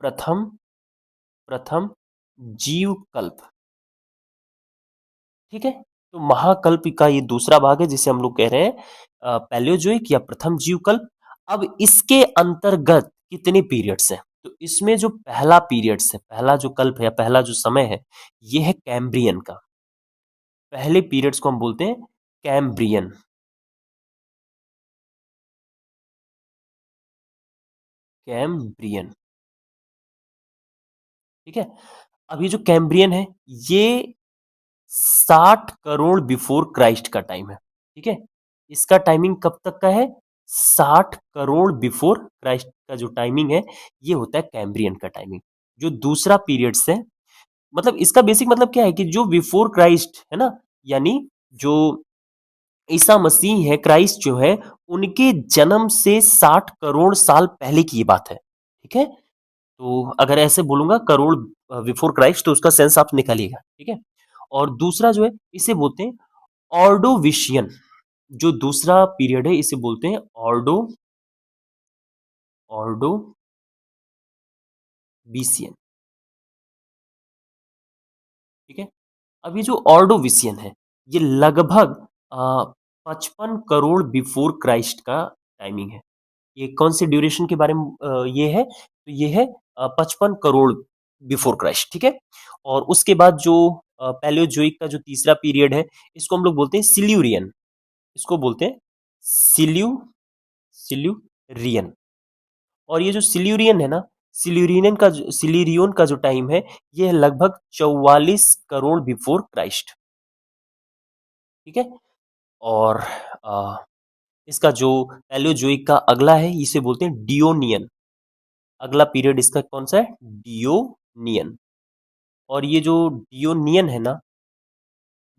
प्रथम प्रथम जीव कल्प, ठीक है। तो महाकल्प का ये दूसरा भाग है जिसे हम लोग कह रहे हैं पैलियोजोइक या प्रथम जीवकल्प। अब इसके अंतर्गत कितने पीरियड्स हैं? तो इसमें जो पहला पीरियड्स है, पहला जो कल्प है या पहला जो समय है, ये है कैम्ब्रियन का। पहले पीरियड्स को हम बोलते हैं कैम्ब्रियन, कैम्ब्रियन, ठीक है। अब ये जो कैम्ब्रियन है, ये 60 करोड़ बिफोर क्राइस्ट का टाइम है, ठीक है। इसका टाइमिंग कब तक का है? 60 करोड़ बिफोर क्राइस्ट का जो टाइमिंग है, ये होता है कैम्ब्रियन का टाइमिंग। जो दूसरा पीरियड्स है, मतलब इसका बेसिक मतलब क्या है कि जो बिफोर क्राइस्ट है ना, यानी जो ईसा मसीह है, क्राइस्ट जो है, उनके जन्म से 60 करोड़ साल पहले की ये बात है, ठीक है। तो अगर ऐसे बोलूंगा करोड़ बिफोर क्राइस्ट, तो उसका सेंस आप निकालिएगा, ठीक है। और दूसरा जो है, इसे बोलते हैं ऑर्डोविशियन। जो दूसरा पीरियड है, इसे बोलते हैं ऑर्डोविशियन, ठीक है। अब ये जो ऑर्डोविशियन है, ये लगभग 55 करोड़ बिफोर क्राइस्ट का टाइमिंग है। ये कौन से ड्यूरेशन के बारे में ये है? तो ये है 55 करोड़ बिफोर क्राइस्ट, ठीक है। और उसके बाद जो पैलियोजोइक का जो तीसरा पीरियड है, इसको हम लोग बोलते हैं सिल्यूरियन। इसको बोलते हैं सिल्यूरियन। और ये जो सिल्यूरियन है ना, सिल्यूरियन का जो टाइम है, ये है लगभग 44 करोड़ बिफोर क्राइस्ट, ठीक है। और अ, इसका जो पैलियोजोइक का अगला है, इसे बोलते हैं डियोनियन। अगला पीरियड इसका कौन सा है? डियोनियन। और ये जो डियोनियन है ना,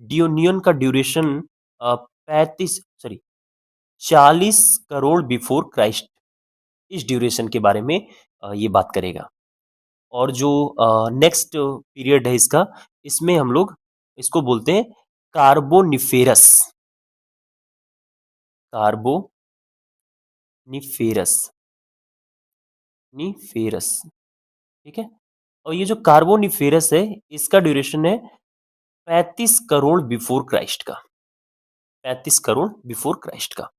डियोनियन का duration 35 sorry 40 crore before Christ, इस ड्यूरेशन के बारे में ये बात करेगा। और जो नेक्स्ट पीरियड है इसका, इसमें हम लोग इसको बोलते हैं कार्बोनिफेरस। कार्बोनिफेरस, निफेरस, ठीक है। और ये जो कार्बोनिफेरस है, इसका ड्यूरेशन है 35 करोड़ बिफोर क्राइस्ट का, 35 करोड़ बिफोर क्राइस्ट का।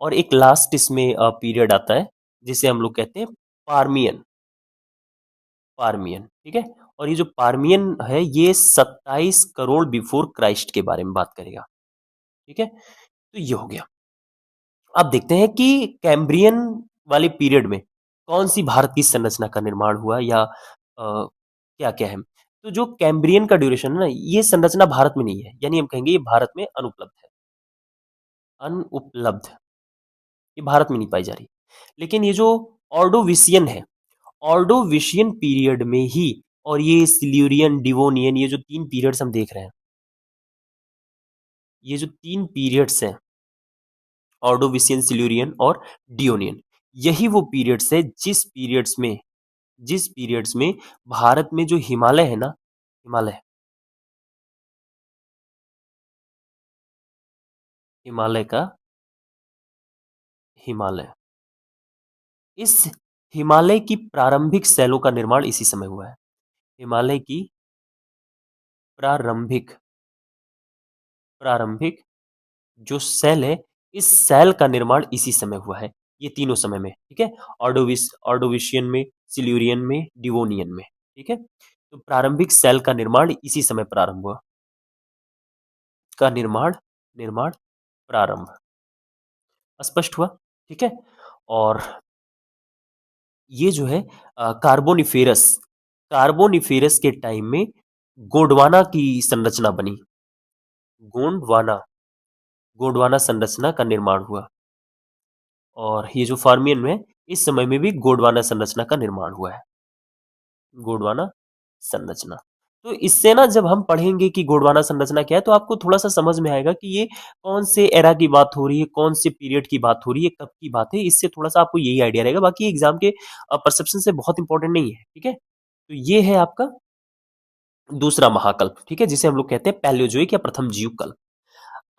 और एक लास्ट इसमें पीरियड आता है, जिसे हम लोग कहते हैं पार्मियन। पार्मियन, ठीक है। और ये जो पार्मियन है, ये 27 करोड़ बिफोर क्राइस्ट के बारे में बात करेगा, ठीक है। तो ये हो गया। अब देखते हैं कि कैम्ब्रियन वाले पीरियड में कौन सी भारत की संरचना का निर्माण हुआ, या क्या क्या है। तो जो कैम्ब्रियन का ड्यूरेशन है ना, ये संरचना भारत में नहीं है, यानी हम कहेंगे ये भारत में अनुपलब्ध है। अनुपलब्ध, ये भारत में नहीं पाई जा रही। लेकिन ये जो ऑर्डोविशियन है, ऑर्डोविशियन पीरियड में ही, और ये सिल्यूरियन, डिवोनियन, ये जो तीन पीरियड्स हम देख रहे हैं, ये जो तीन पीरियड्स हैं, ऑर्डोविशियन, सिल्यूरियन और डियोनियन, यही वो पीरियड्स है जिस पीरियड्स में भारत में जो हिमालय है ना, हिमालय, हिमालय का, हिमालय, इस हिमालय की प्रारंभिक शैलों का निर्माण इसी समय हुआ है। हिमालय की प्रारंभिक प्रारंभिक जो सेल है, इस सेल का निर्माण इसी समय हुआ है, ये तीनों समय में, ठीक है। ऑर्डोविशियन में, सिल्यूरियन में, डिवोनियन में, ठीक है। तो प्रारंभिक सेल का निर्माण इसी समय प्रारंभ हुआ, का निर्माण निर्माण प्रारंभ, स्पष्ट हुआ, ठीक है। और ये जो है कार्बोनिफेरस, कार्बोनिफेरस के टाइम में गोंडवाना की संरचना बनी, गोंडवाना, गोंडवाना संरचना का निर्माण हुआ। और ये जो फार्मियन में, इस समय में भी गोंडवाना संरचना का निर्माण हुआ है, गोंडवाना संरचना। तो इससे ना जब हम पढ़ेंगे कि गोंडवाना संरचना क्या है, तो आपको थोड़ा सा समझ में आएगा कि ये कौन से एरा की बात हो रही है, कौन से पीरियड की बात हो रही है, कब की बात है। इससे थोड़ा सा आपको यही आइडिया रहेगा, बाकी एग्जाम के परसेप्शन से बहुत इंपॉर्टेंट नहीं है, ठीक है। तो ये है आपका दूसरा महाकल्प, ठीक है, जिसे हम लोग कहते हैं पैलियोजोइक या प्रथम जीव कल्प।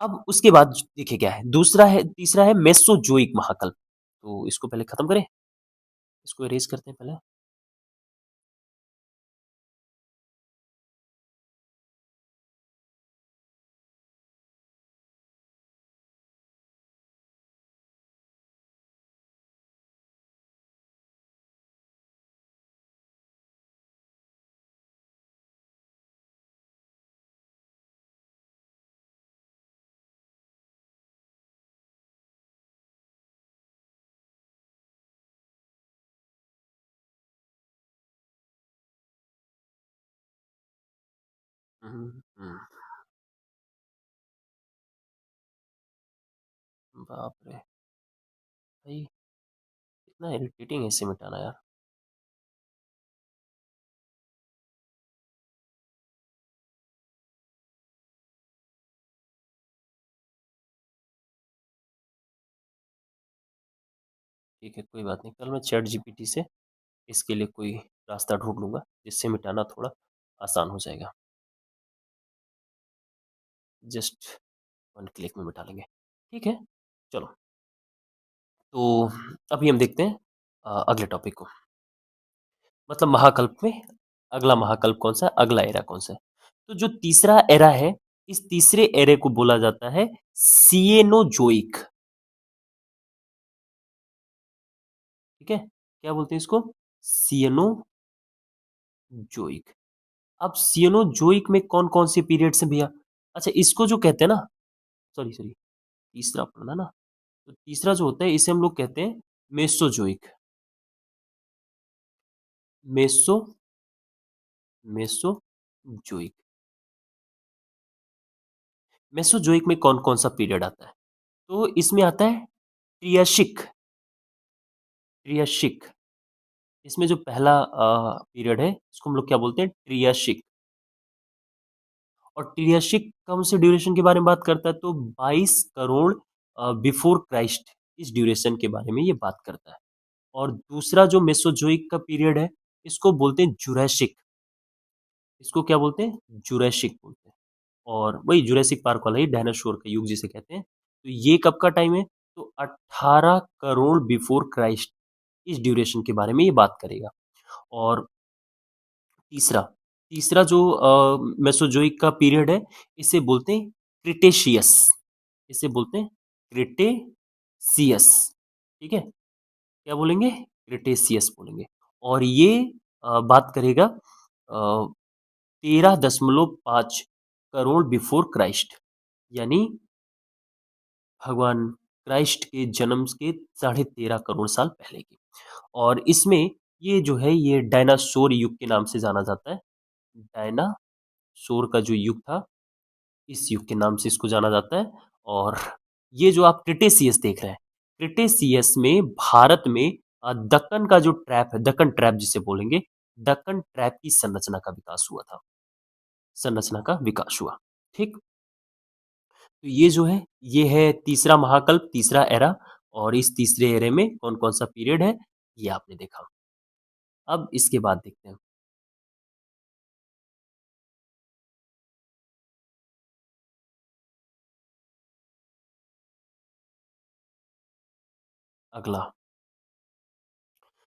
अब उसके बाद देखिए क्या है, दूसरा है, तीसरा है मेसोजोइक महाकल्प। तो इसको पहले खत्म करें, इसको इरेज करते हैं पहले। हम्म, हम्म। बाप रे! भाई इतना इरिटेटिंग है इसे मिटाना यार। ठीक है, कोई बात नहीं। कल मैं चैट जीपीटी से इसके लिए कोई रास्ता ढूँढ लूँगा, जिससे मिटाना थोड़ा आसान हो जाएगा। जस्ट 1 क्लिक में मिटा लेंगे। ठीक है, चलो। तो अभी हम देखते हैं अगले टॉपिक को। मतलब महाकल्प में अगला महाकल्प कौन-सा है, अगला एरा कौन-सा है। तो जो तीसरा एरा है, इस तीसरे एरे को बोला जाता है सिएनोज़ोइक। ठीक है? क्या बोलते हैं इसको? सिएनोज़ोइक। अब सिएनोज़ोइक में कौन-कौन से पीरियड्स हैं भैया? अच्छा, इसको जो कहते हैं ना, सॉरी, सॉरी, तीसरा पढ़ना ना, तो तीसरा जो होता है इसे हम लोग कहते हैं मेसोज़ोइक। Meso Mesozoic. मेसोज़ोइक में कौन-कौन सा पीरियड आता है? तो इसमें आता है ट्रियासिक। ट्रियासिक। इसमें जो पहला पीरियड है, इसको हम लोग क्या बोलते हैं? ट्रियासिक। और ट्रियासिक कौन से ड्यूरेशन के बारे में बात करता है? तो 22 करोड़ बिफोर क्राइस्ट, इस ड्यूरेशन के बारे में ये बात करता है। और दूसरा जो मेसोजोइक का पीरियड है, इसको बोलते हैं जुरैसिक। इसको क्या बोलते हैं? जुरैसिक बोलते हैं। और वही जुरैसिक पार्क वाला ही डायनासोर का युग जिसे कहते हैं। तो ये कब का टाइम है? तो 18 करोड़ बिफोर क्राइस्ट, इस ड्यूरेशन के बारे में ये बात करेगा। और तीसरा तीसरा जो मेसोजोइक का पीरियड है, इसे बोलते हैं क्रिटेशियस। इसे बोलते हैं क्रिटेशियस। ठीक है? क्या बोलेंगे? क्रिटेशियस बोलेंगे। और ये बात करेगा 13.5 करोड़ बिफोर क्राइस्ट, यानी भगवान क्राइस्ट के जन्म के 13.5 करोड़ साल पहले की। और इसमें ये जो है ये डायनासोर युग के नाम से जाना जाता है। डायनासोर का जो युग था, इस युग के नाम से इसको जाना जाता है। और ये जो आप क्रिटेशियस देख रहे हैं, क्रिटेशियस में भारत में दक्कन का जो ट्रैप है, दक्कन ट्रैप जिसे बोलेंगे, दक्कन ट्रैप की संरचना का विकास हुआ था। संरचना का विकास हुआ। ठीक? तो ये जो है, ये है तीसरा महाकल्प, तीसरा एरा। और इस तीसरे एरे में कौन-कौन सा पीरियड है, ये आपने देखा। अब इसके बाद देखते हैं अगला।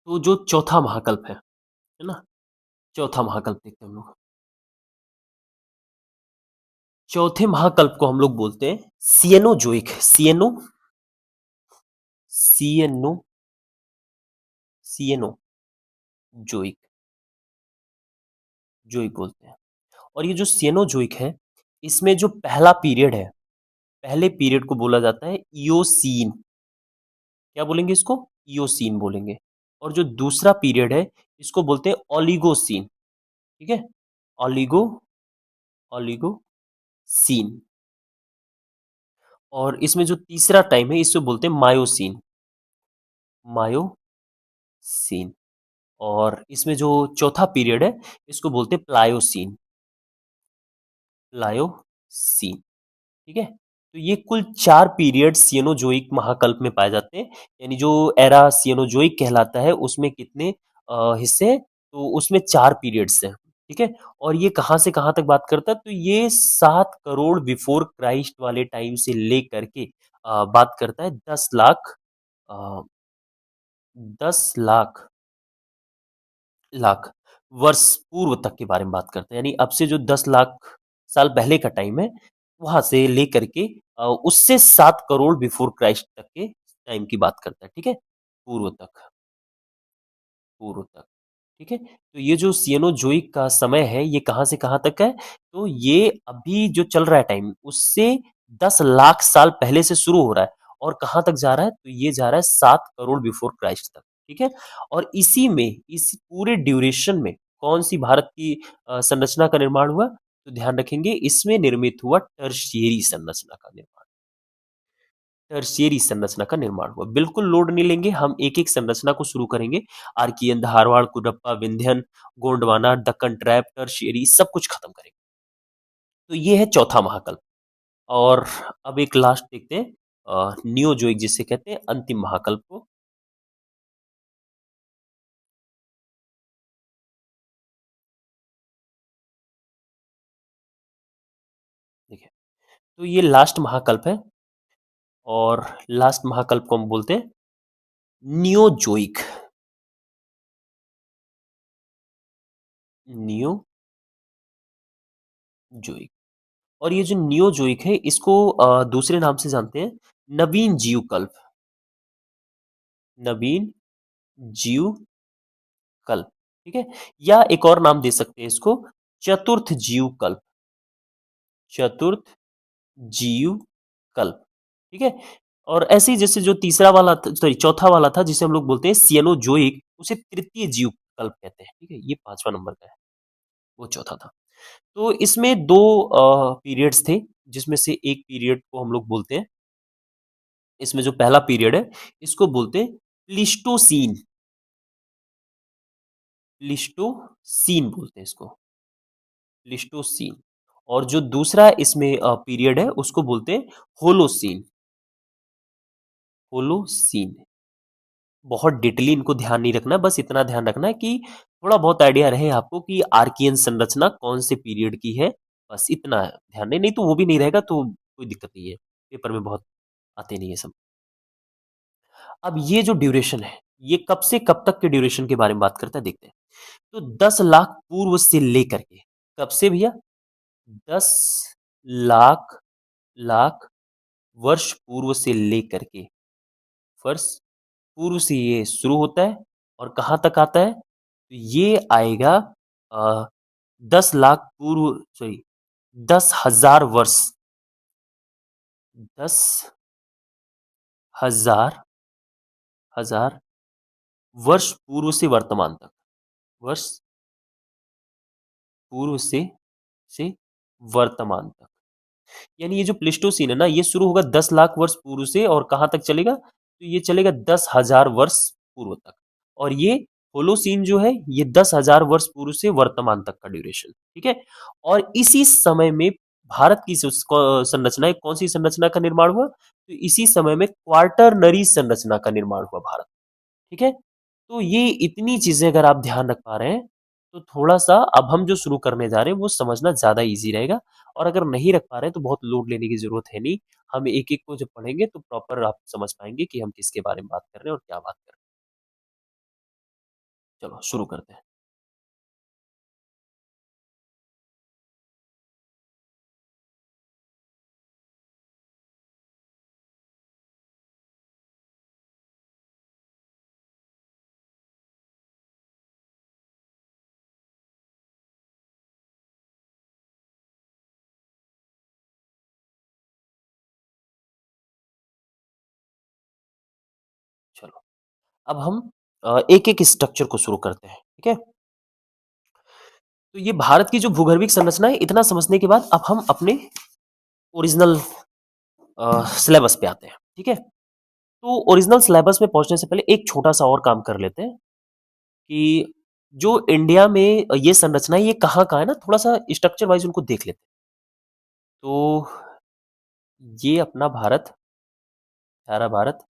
तो जो चौथा महाकल्प है ना? चौथा महाकल्प देखते हैं हम लोग। चौथे महाकल्प को हम लोग बोलते हैं सिएनोज़ोइक। सिएनो सिएनोज़ोइक जोइक बोलते हैं। और ये जो सिएनोज़ोइक है, इसमें जो पहला पीरियड है, पहले पीरियड को बोला जाता है इयोसीन। क्या बोलेंगे इसको? इयोसीन बोलेंगे। और जो दूसरा पीरियड है, इसको बोलते हैं ओलिगोसीन। ठीक है? Oligo Oligocene. और इसमें जो तीसरा टाइम है, इसे बोलते हैं मायोसीन। मायोसीन। और इसमें जो चौथा पीरियड है, इसको बोलते हैं प्लायोसीन। प्लायोसीन। ठीक है? तो ये कुल 4 पीरियड सिएनोज़ोइक महाकल्प में पाए जाते हैं। यानी जो एरा सिएनोज़ोइक कहलाता है, उसमें कितने हिस्से हैं? तो उसमें 4 पीरियड्स हैं। ठीक है? और ये कहाँ से कहाँ तक बात करता है? तो ये 7 करोड़ बिफोर क्राइस्ट वाले टाइम से लेकर के बात करता है 10 लाख, अ, 10 लाख लाख वर्ष पूर्व तक के बारे में बात करते हैं। यानी अब से जो 10 लाख साल पहले का टाइम है, वहाँ से लेकर के उससे 7 करोड़ बिफोर क्राइस्ट तक के टाइम की बात करता है। ठीक है? पूर्व तक, पूर्व तक। ठीक है? तो ये जो सिएनोज़ोइक का समय है, ये कहाँ से कहाँ तक है? तो ये अभी जो चल रहा है टाइम, उससे 10 लाख साल पहले से शुरू हो रहा है। और कहाँ तक जा रहा है? तो ये जा रहा है 7 करोड़ बिफोर क्राइस्ट तक। ठीक है? और इसी में, इस पूरे ड्यूरेशन में कौन-सी भारत की संरचना का निर्माण हुआ? तो ध्यान रखेंगे, इसमें निर्मित हुआ टर्शियरी संरचना का निर्माण। टर्शियरी संरचना का निर्माण हुआ। बिल्कुल लोड नहीं लेंगे, हम एक-एक संरचना को शुरू करेंगे। Archaean, Dharwar, Cuddapah, Vindhyan, Gondwana, Deccan trap, tertiary सब कुछ खत्म करेंगे। तो ये है चौथा महाकल्प। और अब एक लास्ट देखते हैं नियोजोइक जिसे कहते हैं अंतिम महाकल्प को। देखिए, तो ये लास्ट महाकल्प है और लास्ट महाकल्प को हम बोलते हैं नियोजोइक। नियोजोइक। और ये जो नियोजोइक है इसको दूसरे नाम से जानते हैं नवीन जीवकल्प। नवीन जीवकल्प। ठीक है, या एक और नाम दे सकते हैं इसको चतुर्थ जीवकल्प। चतुर्थ जीवकल्प। ठीक है, और ऐसे ही जैसे जो तीसरा वाला सॉरी चौथा वाला था जिसे हम लोग बोलते हैं सियनोजोइक, उसे तृतीय जीवकल्प कहते हैं। ठीक है, ये पांचवा नंबर का है, वो चौथा था। तो इसमें दो पीरियड्स थे, जिसमें से एक पीरियड को हम लोग बोलते हैं, इसमें जो पहला पीरियड है इसको बोलते हैं प्लीस्टोसीन। प्लीस्टोसीन बोलते हैं इसको, प्लीस्टोसीन। और जो दूसरा इसमें पीरियड है उसको बोलते हैं होलोसीन। होलोसीन। बहुत डिटेली इनको ध्यान नहीं रखना, बस इतना ध्यान रखना है कि थोड़ा बहुत आइडिया रहे आपको कि आर्कियन संरचना कौन से पीरियड की है। बस इतना ध्यान नहीं तो वो भी नहीं रहेगा तो कोई दिक्कत नहीं है, पेपर में बहुत आते नहीं है सब। अब ये जो ड्यूरेशन है ये कब से कब तक के ड्यूरेशन के बारे में बात करता है, देखते हैं। तो 10 लाख पूर्व से लेकर के, कब से भैया, 10 लाख लाख वर्ष पूर्व से लेकर के, वर्ष पूर्व से ये शुरू होता है और कहाँ तक आता है, तो ये आएगा 10 लाख पूर्व, सॉरी 10,000 वर्ष, 10,000 हजार वर्ष पूर्व से वर्तमान तक, वर्ष पूर्व से वर्तमान तक। यानी ये जो प्लेस्टोसीन है ना ये शुरू होगा 10 लाख वर्ष पूर्व से और कहाँ तक चलेगा, तो ये चलेगा 10,000 वर्ष पूर्व तक। और ये होलोसीन जो है ये 10,000 वर्ष पूर्व से वर्तमान तक का ड्यूरेशन। ठीक है, और इसी समय में भारत की संरचना कौन सी संरचना का निर्माण हुआ, तो इसी समय में क्वार्टरनरी संरचना का निर्माण हुआ भारत। ठीक है, तो ये इतनी चीजें अगर आप ध्यान रख पा रहे हैं तो थोड़ा सा अब हम जो शुरू करने जा रहे हैं वो समझना ज्यादा इजी रहेगा। और अगर नहीं रख पा रहे हैं तो बहुत लोड लेने की जरूरत है नहीं, हम एक एक को जब पढ़ेंगे तो प्रॉपर आप समझ पाएंगे कि हम किसके बारे में बात कर रहे हैं और क्या बात कर रहे हैं। चलो शुरू करते हैं। चलो अब हम एक एक स्ट्रक्चर को शुरू करते हैं। ठीक है, तो ये भारत की जो भूगर्भिक संरचना है इतना समझने के बाद अब हम अपने ओरिजिनल सिलेबस पे आते हैं। ठीक है, तो ओरिजिनल सिलेबस में पहुंचने से पहले एक छोटा सा और काम कर लेते हैं कि जो इंडिया में ये संरचना है ये कहाँ का है ना, थोड़ा सा स्ट्रक्चर वाइज उनको देख लेते हैं। तो ये अपना भारत, प्यारा भारत,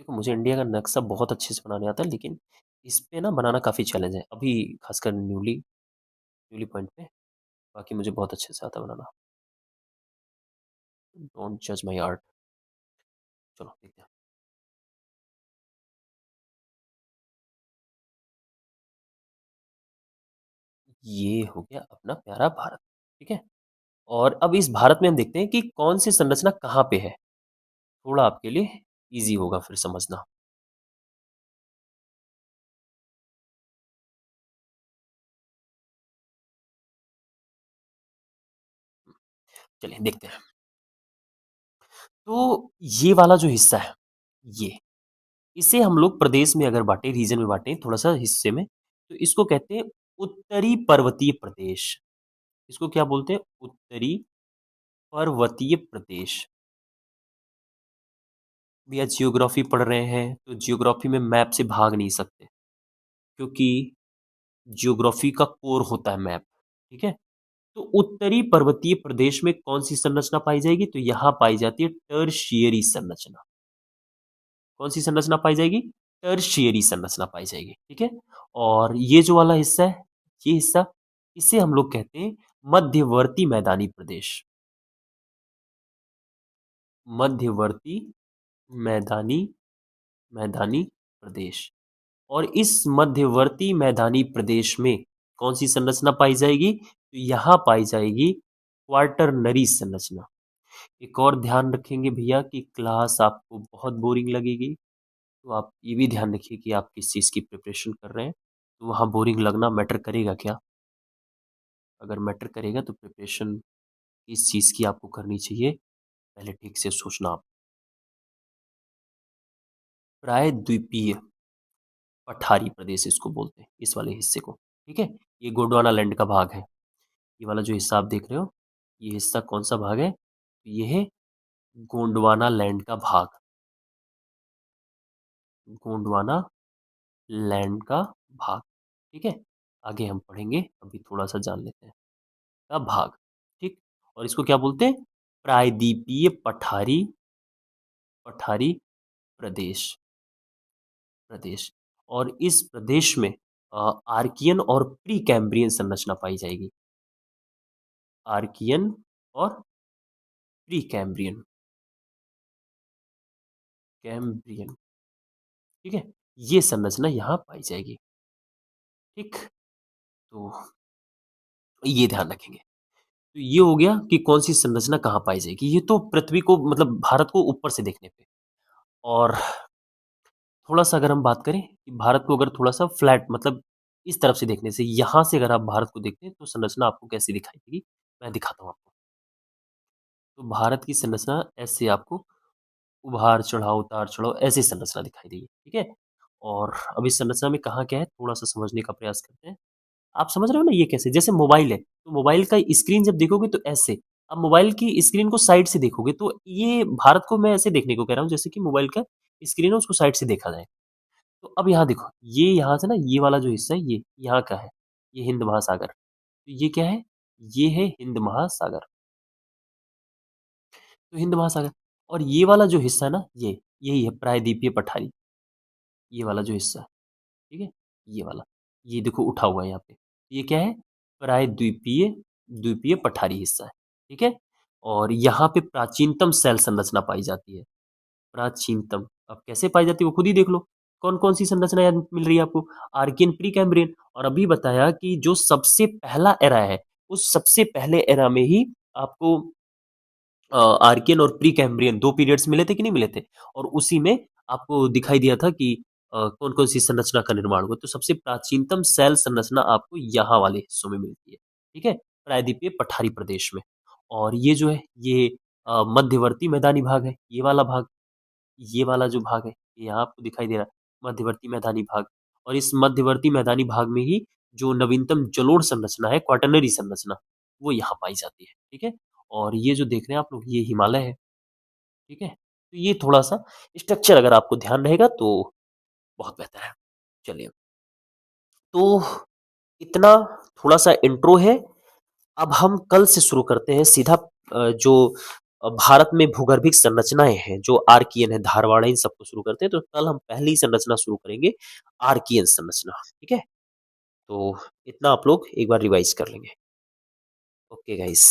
देखो मुझे इंडिया का नक्शा बहुत अच्छे से बनाने आता है लेकिन इस पे ना बनाना काफ़ी चैलेंज है अभी, खासकर न्यूली न्यूली पॉइंट पे। बाकी मुझे बहुत अच्छे से आता है बनाना। डोंट जज माई आर्ट। चलो देखते हैं। ये हो गया अपना प्यारा भारत। ठीक है, और अब इस भारत में हम देखते हैं कि कौन सी संरचना कहाँ पे है, थोड़ा आपके लिए इजी होगा फिर समझना। चलिए देखते हैं। तो ये वाला जो हिस्सा है, ये इसे हम लोग प्रदेश में अगर बाँटे, रीजन में बाँटे थोड़ा-सा हिस्से में, तो इसको कहते हैं उत्तरी पर्वतीय प्रदेश। इसको क्या बोलते हैं? उत्तरी पर्वतीय प्रदेश। भैया जियोग्राफी पढ़ रहे हैं, तो जियोग्राफी में मैप से भाग नहीं सकते, क्योंकि जियोग्राफी का कोर होता है मैप, ठीक है? तो उत्तरी पर्वतीय प्रदेश में कौन-सी संरचना पाई जाएगी? तो यहाँ पाई जाती है टर्शियरी संरचना। कौन-सी संरचना पाई जाएगी? टर्शियरी संरचना पाई जाएगी, ठीक है? और ये जो वाला हिस्सा है, ये हिस्सा, इसे हम लोग कहते हैं मध्यवर्ती मैदानी प्रदेश। मध्यवर्ती मैदानी मैदानी प्रदेश। और इस मध्यवर्ती मैदानी प्रदेश में कौन-सी संरचना पाई जाएगी? तो यहाँ पाई जाएगी क्वाटरनरी संरचना। एक और ध्यान रखेंगे भैया कि क्लास आपको बहुत बोरिंग लगेगी, तो आप ये भी ध्यान रखिए कि आप किस चीज़ की प्रिपरेशन कर रहे हैं। तो वहाँ बोरिंग लगना मैटर करेगा क्या? अगर मैटर करेगा तो प्रिपरेशन किस चीज़ की आपको करनी चाहिए, पहले ठीक से सोचना आप। प्रायद्वीपीय पठारी प्रदेश इसको बोलते हैं, इस वाले हिस्से को, ठीक है? ये गोंडवाना लैंड का भाग है। ये वाला जो हिस्सा आप देख रहे हो, ये हिस्सा कौन-सा भाग है? ये है गोंडवाना लैंड का भाग। गोंडवाना लैंड का भाग, ठीक है? आगे हम पढ़ेंगे, अभी थोड़ा-सा जान लेते हैं। का भाग, ठीक? और इसको क्या बोलते हैं? प्रायद्वीपीय पठारी पठारी प्रदेश प्रदेश। और इस प्रदेश में आर्कियन और प्री कैम्ब्रियन संरचना पाई जाएगी। आर्कियन और प्री कैम्ब्रियन कैम्ब्रियन, ठीक है? ये संरचना यहाँ पाई जाएगी, ठीक? तो ये ध्यान रखेंगे। तो ये हो गया कि कौन-सी संरचना कहाँ पाई जाएगी। ये तो पृथ्वी को मतलब भारत को ऊपर से देखने पे। और थोड़ा-सा अगर हम बात करें कि भारत को अगर थोड़ा-सा फ्लैट मतलब इस तरफ से देखने से, यहाँ से अगर आप भारत को देखते हैं तो संरचना आपको कैसी दिखाई देगी, मैं दिखाता हूँ आपको। तो भारत की संरचना ऐसे आपको उभार-चढ़ाव, उतार-चढ़ाव ऐसी संरचना दिखाई देगी, ठीक है? और अब इस संरचना में कहाँ क्या है, थोड़ा-सा समझने का प्रयास करते हैं। आप समझ रहे हो ना ये कैसे? जैसे मोबाइल है, तो मोबाइल का स्क्रीन जब देखोगे तो ऐसे। अब मोबाइल की स्क्रीन को साइड से देखोगे तो ये भारत को मैं ऐसे देखने को कह रहा हूँ जैसे कि मोबाइल का स्क्रीन है उसको साइड से देखा जाए। तो अब यहाँ देखो, ये यहाँ से ना ये वाला जो हिस्सा है ये यहाँ का है, ये हिंद महासागर। तो ये क्या है? ये है हिंद महासागर। तो हिंद महासागर और ये वाला जो हिस्सा है ना ये, यही है प्रायद्वीपीय पठारी, ये वाला जो हिस्सा है, ठीक है? ये वाला, ये देखो उठा हुआ है यहाँ पे। ये क्या है? प्रायद्वीपीय द्वीपीय पठारी हिस्सा है, ठीक है? और यहाँ पे प्राचीनतम सेल संरचना पाई जाती है। प्राचीनतम, अब कैसे पाई जाती है वो खुद ही देख लो। कौन-कौन सी संरचना याद मिल रही है आपको? आर्कियन, प्री-कैम्ब्रियन और अभी बताया कि जो सबसे पहला एरा है, उस सबसे पहले एरा में ही आपको आर्कियन और प्री-कैम्ब्रियन 2 पीरियड्स मिले थे कि नहीं मिले थे? और उसी में आपको दिखाई दिया था कि कौन-कौन सी संरचना का निर्माण हुआ। तो सबसे प्राचीनतम सेल संरचना आपको यहाँ वाले हिस्सों में मिलती है, ठीक है? प्रायद्वीपीय पठारी प्रदेश में। और ये जो है ये मध्यवर्ती मैदानी भाग है, ये वाला भाग। ये वाला जो भाग है, ये यहाँ आपको दिखाई दे रहा है, मध्यवर्ती मैदानी भाग। और इस मध्यवर्ती मैदानी भाग में ही जो नवीनतम जलोढ़ संरचना है, क्वाटरनरी संरचना, वो यहाँ पाई जाती है, ठीक है? और ये जो देख रहे हैं आप लोग, ये हिमालय है, ठीक है? तो ये थोड़ा-सा स्ट्रक्चर अगर आपको ध्यान रहेगा तो बहुत बेहतर है। चलिए, तो इतना थोड़ा-सा इंट्रो है। अब हम कल से शुरू करते हैं सीधा जो भारत में भूगर्भिक संरचनाएँ हैं, जो आर्कियन है, धारवाड़ है, इन सबको शुरू करते हैं। तो कल हम पहली संरचना शुरू करेंगे, आर्कियन संरचना, ठीक है? तो इतना आप लोग एक बार रिवाइज़ कर लेंगे। Okay guys.